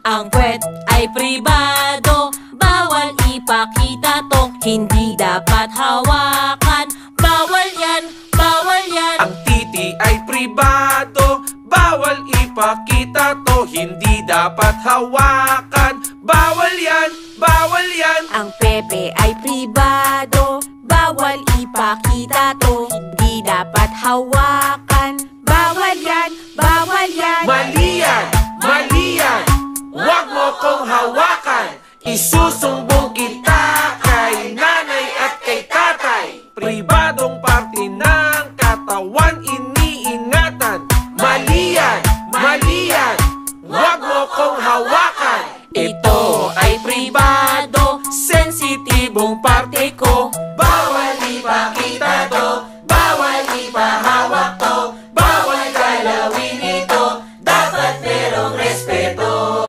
Ang puwet ay pribado, bawal ipakita to. Hindi dapat hawakan, bawal yan, bawal yan. Ang titi ay pribado, bawal ipakita to. Hindi dapat hawakan, bawal yan, bawal yan. Ang pepe ay pribado, bawal ipakita to. Hindi dapat hawakan, bawal yan, bawal yan. Mali yan, mali yan. Huwag mo kong hawakan. Isusumbong kita kay nanay at kay tatay. Pribadong parte ng katawan iniingatan. Mali yan, mali yan. Huwag mo kong hawakan. Ito